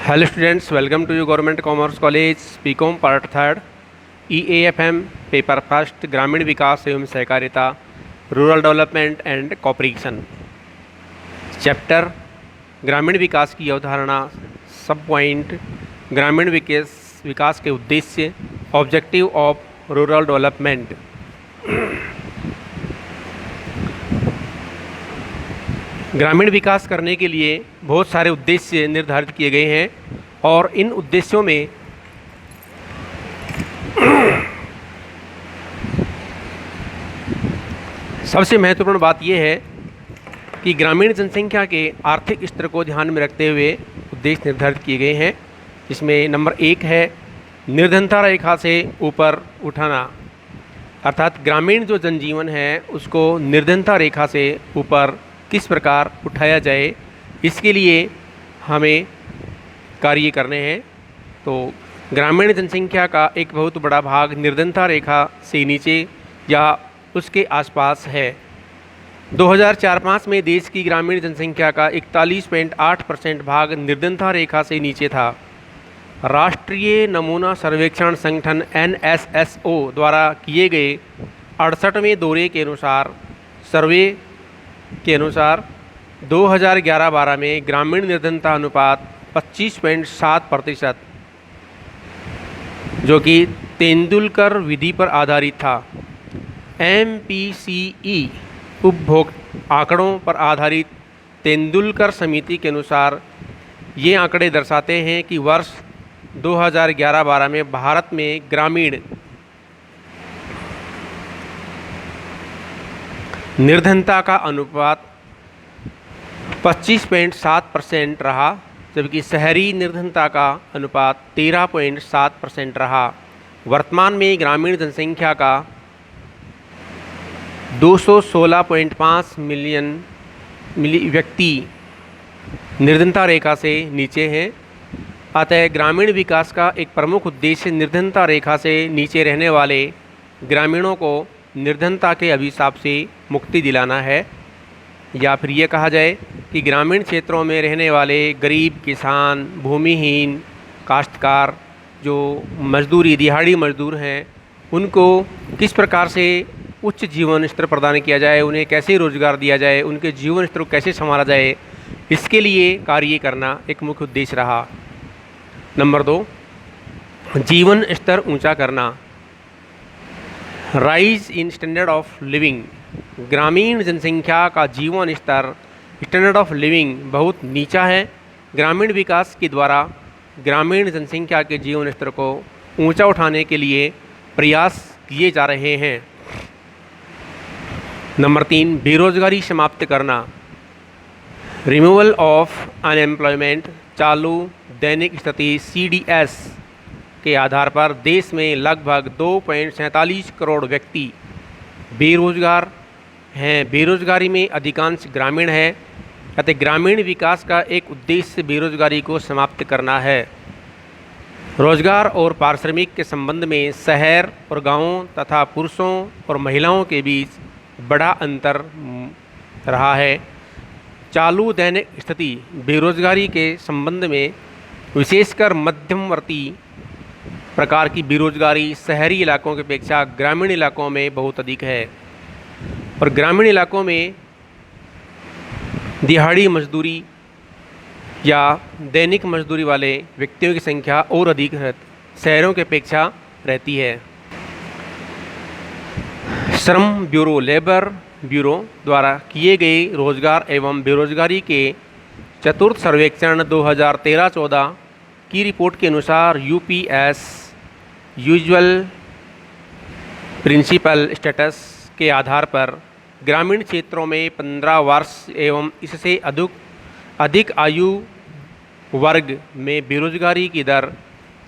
Hello students, welcome to you government commerce college BCom part third EAFM paper first ग्रामीण विकास एवं सहकारिता rural development and cooperation chapter ग्रामीण विकास की अवधारणा सब पॉइंट ग्रामीण विकास के उद्देश्य ऑब्जेक्टिव ऑफ रूरल डेवलपमेंट। ग्रामीण विकास करने के लिए बहुत सारे उद्देश्य निर्धारित किए गए हैं और इन उद्देश्यों में सबसे महत्वपूर्ण बात यह है कि ग्रामीण जनसंख्या के आर्थिक स्तर को ध्यान में रखते हुए उद्देश्य निर्धारित किए गए हैं। इसमें नंबर 1 है निर्धनता रेखा से ऊपर उठाना, अर्थात ग्रामीण जो जनजीवन है उसको निर्धनता रेखा से ऊपर किस प्रकार उठाया जाए, इसके लिए हमें कार्य करने हैं। तो ग्रामीण जनसंख्या का एक बहुत बड़ा भाग निर्धनता रेखा से नीचे या उसके आसपास है। 2004-05 में देश की ग्रामीण जनसंख्या का 41.8% भाग निर्धनता रेखा से नीचे था। राष्ट्रीय नमूना सर्वेक्षण संगठन NSSO द्वारा किए गए 68वें दौरे के अनुसार सर्वे के अनुसार 2011-12 में ग्रामीण निर्धनता अनुपात 25.7%, जो कि तेंदुलकर विधि पर आधारित था। MPCE उपभोक्ता आंकड़ों पर आधारित तेंदुलकर समिति के अनुसार ये आंकड़े दर्शाते हैं कि वर्ष 2011-12 में भारत में ग्रामीण निर्धनता का अनुपात 25.7% रहा, जबकि शहरी निर्धनता का अनुपात 13.7% रहा। वर्तमान में ग्रामीण जनसंख्या का 216.5 मिलियन व्यक्ति निर्धनता रेखा से नीचे हैं। अतः ग्रामीण विकास का एक प्रमुख उद्देश्य निर्धनता रेखा से नीचे रहने वाले ग्रामीणों को निर्धनता के अभिशाप से मुक्ति दिलाना है, या फिर ये कहा जाए कि ग्रामीण क्षेत्रों में रहने वाले गरीब किसान, भूमिहीन, काश्तकार, जो मजदूरी दिहाड़ी मजदूर हैं, उनको किस प्रकार से उच्च जीवन स्तर प्रदान किया जाए, उन्हें कैसे रोजगार दिया जाए, उनके जीवन स्तर को कैसे संभाला जाए, इसके लिए कार्य करना एक मुख्य उद्देश्य रहा। नंबर 2, जीवन स्तर ऊंचा करना, rise in standard of living. ग्रामीण जनसंख्या का जीवन स्तर स्टैंडर्ड ऑफ लिविंग बहुत नीचा है। ग्रामीण विकास के द्वारा ग्रामीण जनसंख्या के जीवन स्तर को ऊंचा उठाने के लिए प्रयास किए जा रहे हैं। नंबर 3, बेरोजगारी समाप्त करना, रिमूवल ऑफ अनएम्प्लॉयमेंट। चालू दैनिक स्थिति CDS के आधार पर देश में लगभग 2.47 करोड़ व्यक्ति बेरोजगार हैं। बेरोजगारी में अधिकांश ग्रामीण है, अतः ग्रामीण विकास का एक उद्देश्य बेरोजगारी को समाप्त करना है। रोजगार और पारिश्रमिक के संबंध में शहर और गांवों तथा पुरुषों और महिलाओं के बीच बड़ा अंतर रहा है। चालू दैनिक स्थिति बेरोजगारी के संबंध में विशेषकर मध्यमवर्ती प्रकार की बेरोजगारी शहरी इलाकों की अपेक्षा ग्रामीण इलाकों में बहुत अधिक है, और ग्रामीण इलाकों में दिहाड़ी मजदूरी या दैनिक मजदूरी वाले व्यक्तियों की संख्या और अधिक शहरों की अपेक्षा रहती है। श्रम ब्यूरो लेबर ब्यूरो द्वारा किए गए रोजगार एवं बेरोजगारी के चतुर्थ सर्वेक्षण 2013-14 की रिपोर्ट के अनुसार UPS यूजुअल प्रिंसिपल स्टेटस के आधार पर ग्रामीण क्षेत्रों में 15 वर्ष एवं इससे अधिक आयु वर्ग में बेरोजगारी की दर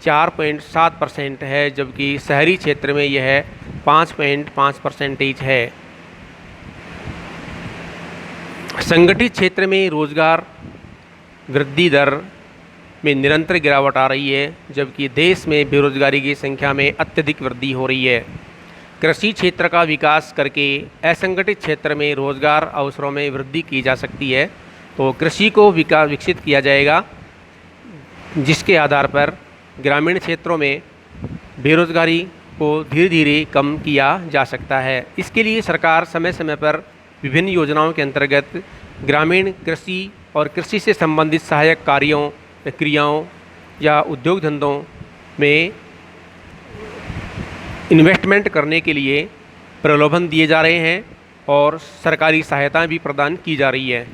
4.7% है, जबकि शहरी क्षेत्र में यह 5.5% है। संगठित क्षेत्र में रोजगार वृद्धि दर में निरंतर गिरावट आ रही है, जबकि देश में बेरोजगारी की संख्या में अत्यधिक वृद्धि हो रही है। कृषि क्षेत्र का विकास करके असंगठित क्षेत्र में रोजगार अवसरों में वृद्धि की जा सकती है। तो कृषि को विकसित किया जाएगा, जिसके आधार पर ग्रामीण क्षेत्रों में बेरोज़गारी को धीरे धीरे कम किया जा सकता है। इसके लिए सरकार समय समय पर विभिन्न योजनाओं के अंतर्गत ग्रामीण कृषि और कृषि से संबंधित सहायक कार्यों, क्रियाओं या उद्योग धंधों में इन्वेस्टमेंट करने के लिए प्रलोभन दिए जा रहे हैं और सरकारी सहायता भी प्रदान की जा रही है।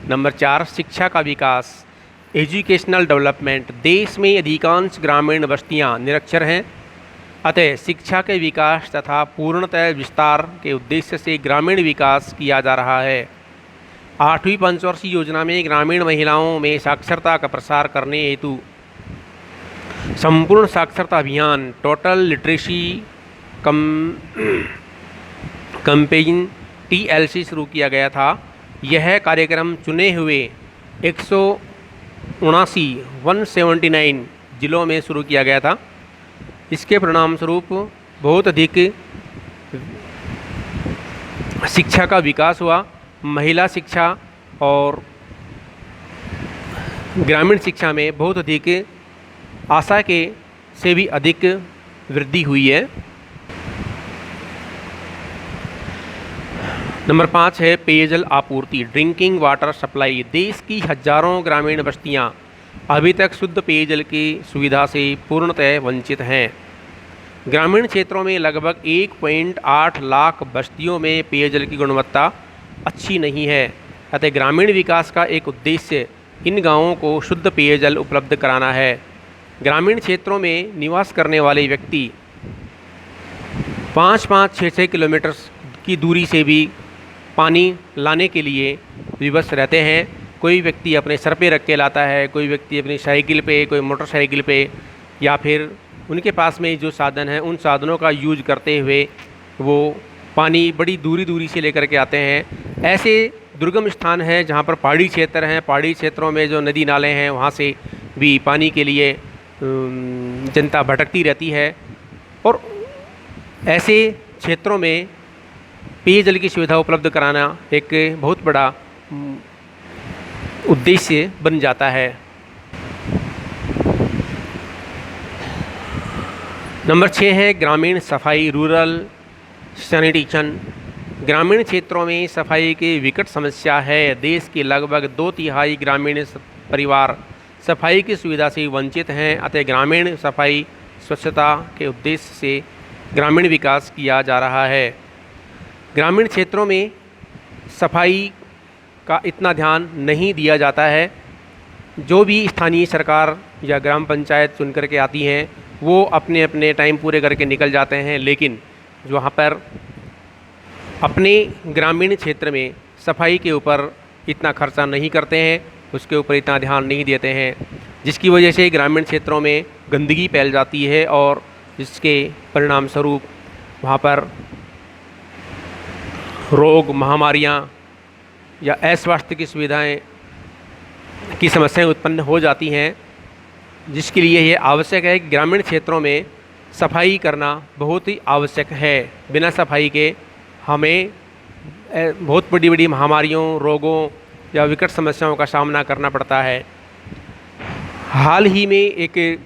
नंबर 4, शिक्षा का विकास, एजुकेशनल डेवलपमेंट। देश में अधिकांश ग्रामीण बस्तियां निरक्षर हैं, अतः शिक्षा के विकास तथा पूर्णतः विस्तार के उद्देश्य से ग्रामीण विकास किया जा रहा है। 8वीं पंचवर्षीय योजना में ग्रामीण महिलाओं में साक्षरता का प्रसार करने हेतु संपूर्ण साक्षरता अभियान टोटल लिटरेसी कैंपेन TLC शुरू किया गया था। यह कार्यक्रम चुने हुए 179 जिलों में शुरू किया गया था। इसके परिणाम स्वरूप बहुत अधिक शिक्षा का विकास हुआ। महिला शिक्षा और ग्रामीण शिक्षा में बहुत अधिक आशा के से भी अधिक वृद्धि हुई है। नंबर 5 है पेयजल आपूर्ति, ड्रिंकिंग वाटर सप्लाई। देश की हजारों ग्रामीण बस्तियां अभी तक शुद्ध पेयजल की सुविधा से पूर्णतः वंचित हैं। ग्रामीण क्षेत्रों में लगभग 1.8 लाख बस्तियों में पेयजल की गुणवत्ता अच्छी नहीं है, अतः ग्रामीण विकास का एक उद्देश्य इन गांवों को शुद्ध पेयजल उपलब्ध कराना है। ग्रामीण क्षेत्रों में निवास करने वाले व्यक्ति 5-5, 6-6 किलोमीटर की दूरी से भी पानी लाने के लिए विवश रहते हैं। कोई व्यक्ति अपने सर पे रख के लाता है, कोई व्यक्ति अपनी साइकिल पे, कोई मोटरसाइकिल पे, या फिर उनके पास में जो साधन हैं उन साधनों का यूज करते हुए वो पानी बड़ी दूरी से लेकर के आते हैं। ऐसे दुर्गम स्थान हैं जहाँ पर पहाड़ी क्षेत्र हैं, पहाड़ी क्षेत्रों में जो नदी नाले हैं वहाँ से भी पानी के लिए जनता भटकती रहती है और ऐसे क्षेत्रों में पेयजल की सुविधा उपलब्ध कराना एक बहुत बड़ा उद्देश्य बन जाता है। नंबर 6 है ग्रामीण सफाई, रूरल सैनिटेशन। ग्रामीण क्षेत्रों में सफाई की विकट समस्या है। देश के लगभग 2/3 ग्रामीण परिवार सफाई की सुविधा से वंचित हैं, अतः ग्रामीण सफाई स्वच्छता के उद्देश्य से ग्रामीण विकास किया जा रहा है। ग्रामीण क्षेत्रों में सफाई का इतना ध्यान नहीं दिया जाता है। जो भी स्थानीय सरकार या ग्राम पंचायत चुन करके आती हैं वो अपने अपने टाइम पूरे करके निकल जाते हैं, लेकिन वहाँ पर अपने ग्रामीण क्षेत्र में सफाई के ऊपर इतना खर्चा नहीं करते हैं, उसके ऊपर इतना ध्यान नहीं देते हैं, जिसकी वजह से ग्रामीण क्षेत्रों में गंदगी फैल जाती है और जिसके परिणाम स्वरूप वहाँ पर रोग, महामारियाँ या अस्वास्थ्य की सुविधाएं की समस्याएं उत्पन्न हो जाती हैं, जिसके लिए ये आवश्यक है कि ग्रामीण क्षेत्रों में सफाई करना बहुत ही आवश्यक है। बिना सफाई के हमें बहुत बड़ी बड़ी महामारियों, रोगों या विकट समस्याओं का सामना करना पड़ता है। हाल ही में एक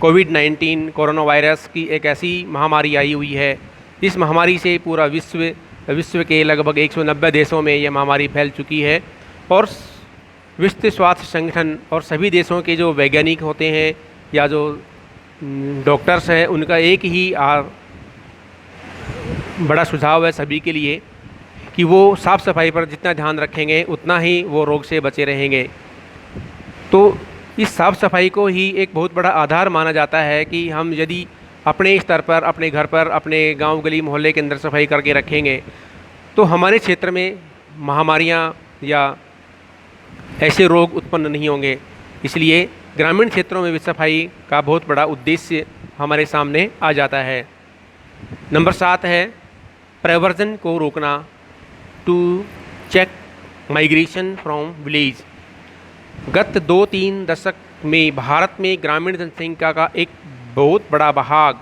कोविड-19 कोरोना वायरस की एक ऐसी महामारी आई हुई है। इस महामारी से पूरा विश्व के लगभग 190 देशों में यह महामारी फैल चुकी है और विश्व स्वास्थ्य संगठन और सभी देशों के जो वैज्ञानिक होते हैं या जो डॉक्टर्स हैं उनका एक ही बड़ा सुझाव है सभी के लिए कि वो साफ़ सफाई पर जितना ध्यान रखेंगे उतना ही वो रोग से बचे रहेंगे। तो इस साफ़ सफाई को ही एक बहुत बड़ा आधार माना जाता है कि हम यदि अपने स्तर पर, अपने घर पर, अपने गांव, गली, मोहल्ले के अंदर सफाई करके रखेंगे तो हमारे क्षेत्र में महामारियां या ऐसे रोग उत्पन्न नहीं होंगे। इसलिए ग्रामीण क्षेत्रों में भी सफाई का बहुत बड़ा उद्देश्य हमारे सामने आ जाता है। नंबर 7 है प्रव्रजन को रोकना, to check migration from village. गत 2-3 दशक में भारत में ग्रामीण जनसंख्या का एक बहुत बड़ा भाग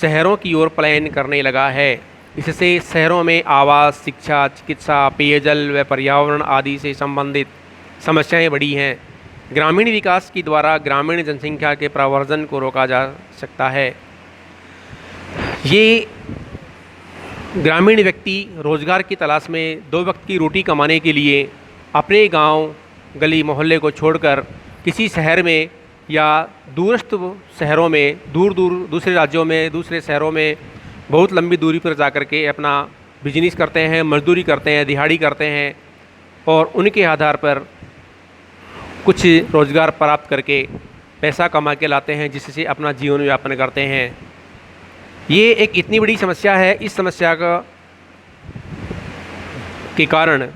शहरों की ओर पलायन करने लगा है। इससे शहरों में आवास, शिक्षा, चिकित्सा, पेयजल व पर्यावरण आदि से संबंधित समस्याएं बढ़ी हैं। ग्रामीण विकास के द्वारा ग्रामीण जनसंख्या के प्रवर्धन को रोका जा सकता है। ये ग्रामीण व्यक्ति रोज़गार की तलाश में दो वक्त की रोटी कमाने के लिए अपने गांव, गली, मोहल्ले को छोड़कर किसी शहर में या दूरस्थ शहरों में, दूर दूर दूसरे राज्यों में, दूसरे शहरों में बहुत लंबी दूरी पर जा कर के अपना बिजनेस करते हैं, मजदूरी करते हैं, दिहाड़ी करते हैं और उनके आधार पर कुछ रोज़गार प्राप्त करके पैसा कमा के लाते हैं, जिससे अपना जीवन यापन करते हैं। ये एक इतनी बड़ी समस्या है। इस समस्या के कारण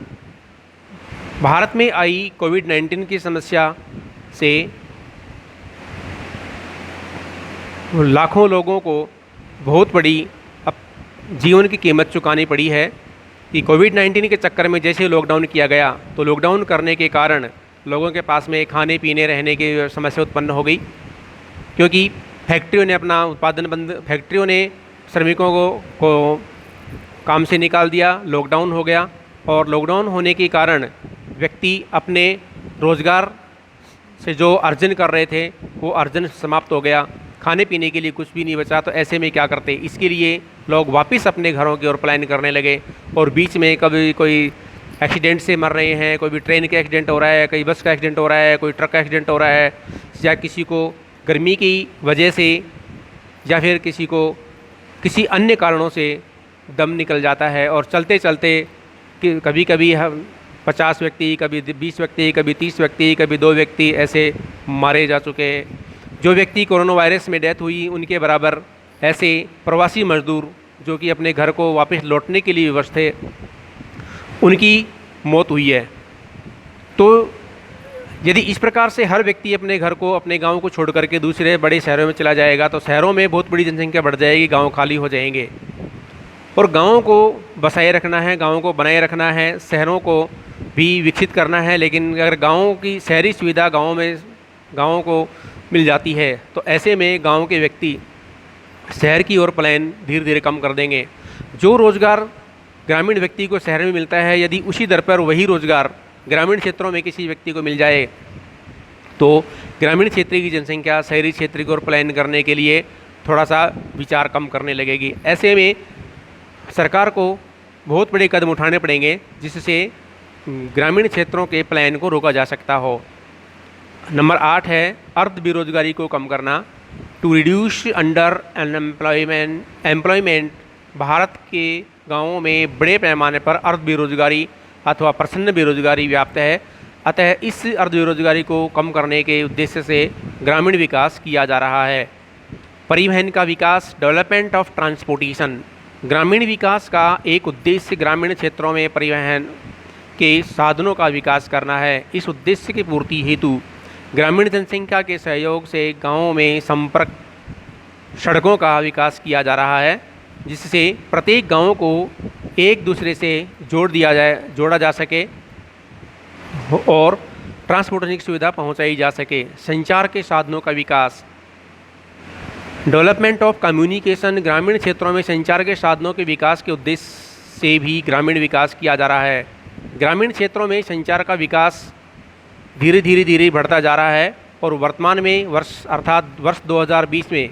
भारत में आई कोविड-19 की समस्या से लाखों लोगों को बहुत बड़ी जीवन की कीमत चुकानी पड़ी है कि कोविड-19 के चक्कर में जैसे लॉकडाउन किया गया तो लॉकडाउन करने के कारण लोगों के पास में खाने पीने रहने की समस्या उत्पन्न हो गई, क्योंकि फैक्ट्रियों ने अपना उत्पादन फैक्ट्रियों ने श्रमिकों को काम से निकाल दिया, लॉकडाउन हो गया और लॉकडाउन होने के कारण व्यक्ति अपने रोज़गार से जो अर्जन कर रहे थे वो अर्जन समाप्त हो गया, खाने पीने के लिए कुछ भी नहीं बचा। तो ऐसे में क्या करते, इसके लिए लोग वापस अपने घरों की ओर पलायन करने लगे और बीच में कभी कोई एक्सीडेंट से मर रहे हैं, कोई भी ट्रेन का एक्सीडेंट हो रहा है, कोई बस का एक्सीडेंट हो रहा है, कोई ट्रक का एक्सीडेंट हो रहा है, या किसी को गर्मी की वजह से या फिर किसी को किसी अन्य कारणों से दम निकल जाता है और चलते चलते कभी कभी 50 व्यक्ति, कभी 20 व्यक्ति, कभी 30 व्यक्ति, कभी 2 व्यक्ति ऐसे मारे जा चुके हैं। जो व्यक्ति कोरोना वायरस में डेथ हुई उनके बराबर ऐसे प्रवासी मजदूर जो कि अपने घर को वापस लौटने के लिए विवश थे, उनकी मौत हुई है। तो यदि इस प्रकार से हर व्यक्ति अपने घर को, अपने गांव को छोड़ करके दूसरे बड़े शहरों में चला जाएगा तो शहरों में बहुत बड़ी जनसंख्या बढ़ जाएगी, गांव खाली हो जाएंगे। और गाँव को बसाए रखना है, गाँव को बनाए रखना है, शहरों को भी विकसित करना है, लेकिन अगर गाँव की शहरी सुविधा गाँव को मिल जाती है तो ऐसे में गाँव के व्यक्ति शहर की ओर पलायन धीरे धीरे कम कर देंगे। जो रोज़गार ग्रामीण व्यक्ति को शहर में मिलता है, यदि उसी दर पर वही रोज़गार ग्रामीण क्षेत्रों में किसी व्यक्ति को मिल जाए तो ग्रामीण क्षेत्र की जनसंख्या शहरी क्षेत्र की ओर पलायन करने के लिए थोड़ा सा विचार कम करने लगेगी। ऐसे में सरकार को बहुत बड़े कदम उठाने पड़ेंगे जिससे ग्रामीण क्षेत्रों के पलायन को रोका जा सकता हो। नंबर 8 है अर्ध बेरोजगारी को कम करना, to reduce under employment. Bharat के गांवों में बड़े पैमाने पर अर्ध बेरोजगारी अथवा प्रसन्न बेरोजगारी व्याप्त है, अतः इस अर्ध बेरोजगारी को कम करने के उद्देश्य से ग्रामीण विकास किया जा रहा है। परिवहन का विकास, डेवलपमेंट ऑफ ट्रांसपोर्टेशन। ग्रामीण विकास का एक उद्देश्य ग्रामीण क्षेत्रों में परिवहन के साधनों का विकास करना है। इस उद्देश्य की पूर्ति हेतु ग्रामीण जनसंख्या के सहयोग से गाँवों में संपर्क सड़कों का विकास किया जा रहा है, जिससे प्रत्येक गाँव को एक दूसरे से जोड़ा जा सके और ट्रांसपोर्टेशन की सुविधा पहुंचाई जा सके। संचार के साधनों का विकास, डेवलपमेंट ऑफ कम्युनिकेशन। ग्रामीण क्षेत्रों में संचार के साधनों के विकास के उद्देश्य से भी ग्रामीण विकास किया जा रहा है। ग्रामीण क्षेत्रों में संचार का विकास धीरे धीरे बढ़ता जा रहा है और वर्तमान में वर्ष 2020 में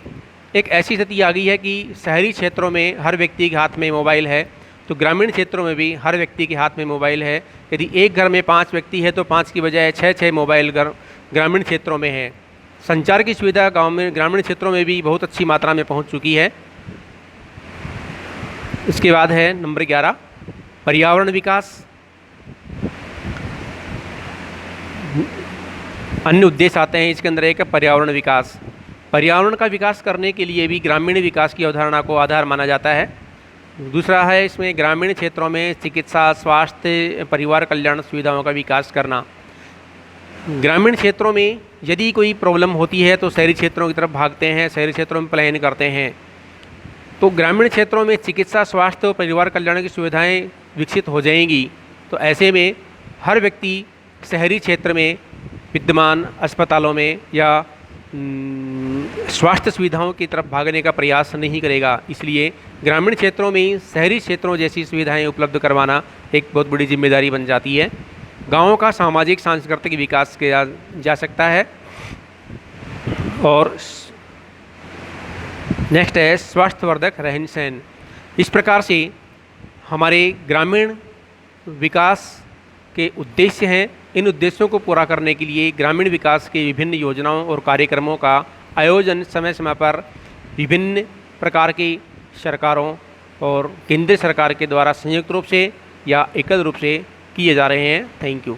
एक ऐसी स्थिति आ गई है कि शहरी क्षेत्रों में हर व्यक्ति के हाथ में मोबाइल है, तो ग्रामीण क्षेत्रों में भी हर व्यक्ति के हाथ में मोबाइल है। यदि एक घर में 5 व्यक्ति है तो 5 की बजाय 6 मोबाइल ग्रामीण क्षेत्रों में है। संचार की सुविधा ग्रामीण क्षेत्रों में भी बहुत अच्छी मात्रा में पहुंच चुकी है। इसके बाद है नंबर 11 पर्यावरण विकास। अन्य उद्देश्य आते हैं इसके अंदर, एक पर्यावरण विकास। पर्यावरण का विकास करने के लिए भी ग्रामीण विकास की अवधारणा को आधार माना जाता है। दूसरा है इसमें ग्रामीण क्षेत्रों में चिकित्सा, स्वास्थ्य, परिवार कल्याण सुविधाओं का विकास करना। ग्रामीण क्षेत्रों में यदि कोई प्रॉब्लम होती है तो शहरी क्षेत्रों की तरफ भागते हैं, शहरी क्षेत्रों में पलायन करते हैं। तो ग्रामीण क्षेत्रों में चिकित्सा, स्वास्थ्य और परिवार कल्याण की सुविधाएं विकसित हो जाएंगी तो ऐसे में हर व्यक्ति शहरी क्षेत्र में विद्यमान अस्पतालों में या स्वास्थ्य सुविधाओं की तरफ भागने का प्रयास नहीं करेगा। इसलिए ग्रामीण क्षेत्रों में शहरी क्षेत्रों जैसी सुविधाएं उपलब्ध करवाना एक बहुत बड़ी जिम्मेदारी बन जाती है। गाँवों का सामाजिक सांस्कृतिक विकास किया जा सकता है। और नेक्स्ट है स्वास्थ्यवर्धक रहन सहन। इस प्रकार से हमारे ग्रामीण विकास के उद्देश्य हैं। इन उद्देश्यों को पूरा करने के लिए ग्रामीण विकास के विभिन्न योजनाओं और कार्यक्रमों का आयोजन समय समय पर विभिन्न प्रकार की सरकारों और केंद्र सरकार के द्वारा संयुक्त रूप से या एकल रूप से किए जा रहे हैं। Thank you.